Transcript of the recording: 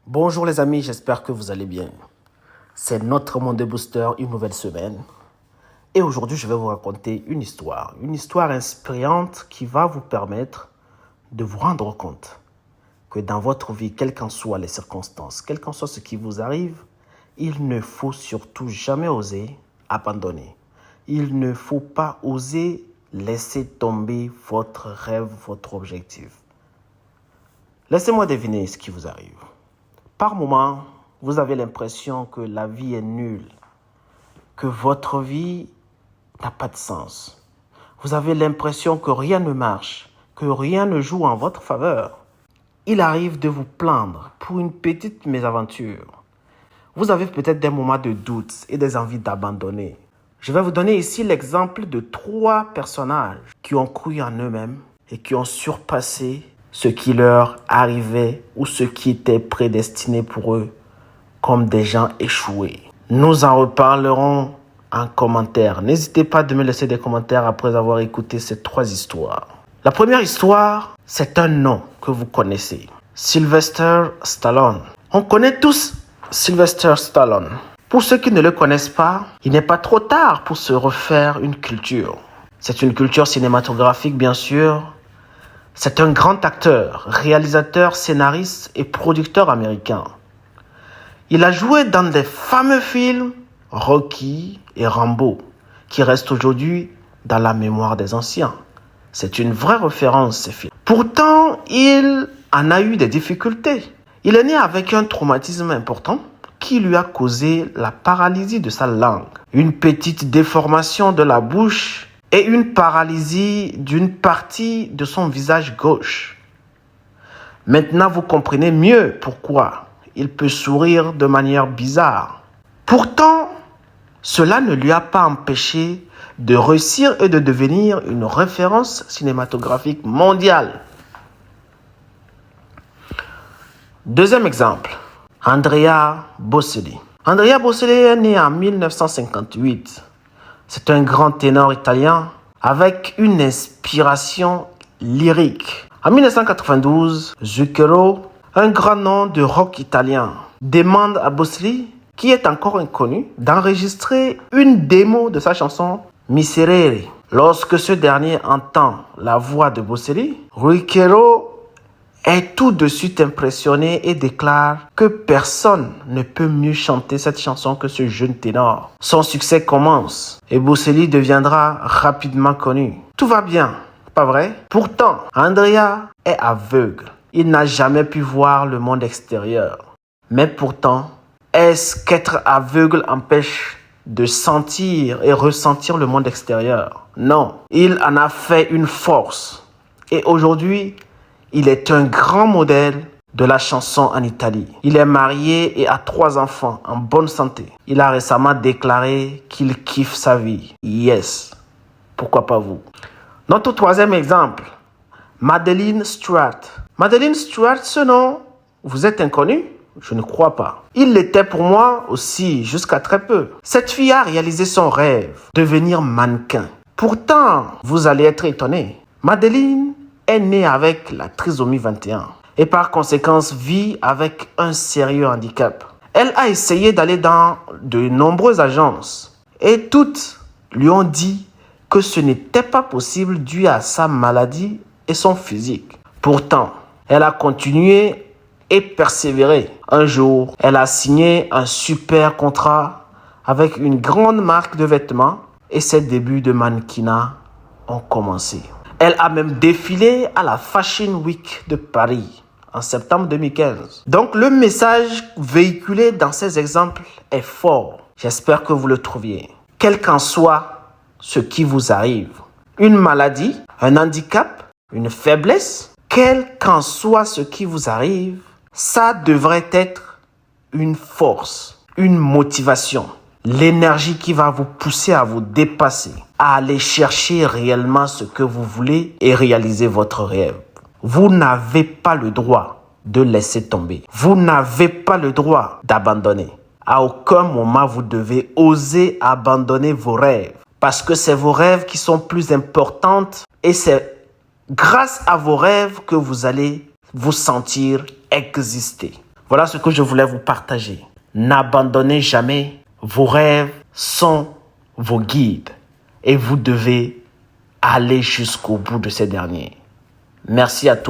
Bonjour les amis, j'espère que vous allez bien. C'est notre Monde Booster, une nouvelle semaine. Et aujourd'hui, je vais vous raconter une histoire inspirante qui va vous permettre de vous rendre compte que dans votre vie, quelles qu'en soient les circonstances, quel qu'en soit ce qui vous arrive, il ne faut surtout jamais oser abandonner. Il ne faut pas oser laisser tomber votre rêve, votre objectif. Laissez-moi deviner ce qui vous arrive. Par moments, vous avez l'impression que la vie est nulle, que votre vie n'a pas de sens. Vous avez l'impression que rien ne marche, que rien ne joue en votre faveur. Il arrive de vous plaindre pour une petite mésaventure. Vous avez peut-être des moments de doute et des envies d'abandonner. Je vais vous donner ici l'exemple de 3 personnages qui ont cru en eux-mêmes et qui ont surpassé ce qui leur arrivait ou ce qui était prédestiné pour eux comme des gens échoués. Nous en reparlerons en commentaire. N'hésitez pas de me laisser des commentaires après avoir écouté ces 3 histoires. La première histoire, c'est un nom que vous connaissez. Sylvester Stallone. On connaît tous Sylvester Stallone. Pour ceux qui ne le connaissent pas, il n'est pas trop tard pour se refaire une culture. C'est une culture cinématographique, bien sûr. C'est un grand acteur, réalisateur, scénariste et producteur américain. Il a joué dans des fameux films Rocky et Rambo, qui restent aujourd'hui dans la mémoire des anciens. C'est une vraie référence, ces films. Pourtant, il en a eu des difficultés. Il est né avec un traumatisme important qui lui a causé la paralysie de sa langue, une petite déformation de la bouche et une paralysie d'une partie de son visage gauche. Maintenant, vous comprenez mieux pourquoi il peut sourire de manière bizarre. Pourtant, cela ne lui a pas empêché de réussir et de devenir une référence cinématographique mondiale. Deuxième exemple, Andrea Bocelli. Andrea Bocelli est né en 1958. C'est un grand ténor italien avec une inspiration lyrique. En 1992, Zucchero, un grand nom de rock italien, demande à Bocelli, qui est encore inconnu, d'enregistrer une démo de sa chanson Miserere. Lorsque ce dernier entend la voix de Bocelli, Zucchero est tout de suite impressionné et déclare que personne ne peut mieux chanter cette chanson que ce jeune ténor. Son succès commence et Bocelli deviendra rapidement connu. Tout va bien, pas vrai? Pourtant, Andrea est aveugle. Il n'a jamais pu voir le monde extérieur. Mais pourtant, est-ce qu'être aveugle empêche de sentir et ressentir le monde extérieur? Non, il en a fait une force. Et aujourd'hui, il est un grand modèle de la chanson en Italie. Il est marié et a 3 enfants en bonne santé. Il a récemment déclaré qu'il kiffe sa vie. Yes, pourquoi pas vous? Notre 3e exemple, Madeleine Stewart. Madeleine Stewart, ce nom, vous êtes inconnu? Je ne crois pas. Il l'était pour moi aussi, jusqu'à très peu. Cette fille a réalisé son rêve, devenir mannequin. Pourtant, vous allez être étonné. Madeleine est née avec la trisomie 21 et par conséquent vit avec un sérieux handicap. Elle a essayé d'aller dans de nombreuses agences et toutes lui ont dit que ce n'était pas possible dû à sa maladie et son physique. Pourtant, elle a continué et persévéré. Un jour, elle a signé un super contrat avec une grande marque de vêtements et ses débuts de mannequinat ont commencé. Elle a même défilé à la Fashion Week de Paris en septembre 2015. Donc le message véhiculé dans ces exemples est fort. J'espère que vous le trouviez. Quel qu'en soit ce qui vous arrive, une maladie, un handicap, une faiblesse, quel qu'en soit ce qui vous arrive, ça devrait être une force, une motivation. L'énergie qui va vous pousser à vous dépasser, à aller chercher réellement ce que vous voulez et réaliser votre rêve. Vous n'avez pas le droit de laisser tomber. Vous n'avez pas le droit d'abandonner. À aucun moment, vous devez oser abandonner vos rêves. Parce que c'est vos rêves qui sont plus importants et c'est grâce à vos rêves que vous allez vous sentir exister. Voilà ce que je voulais vous partager. N'abandonnez jamais. Vos rêves sont vos guides et vous devez aller jusqu'au bout de ces derniers. Merci à toi.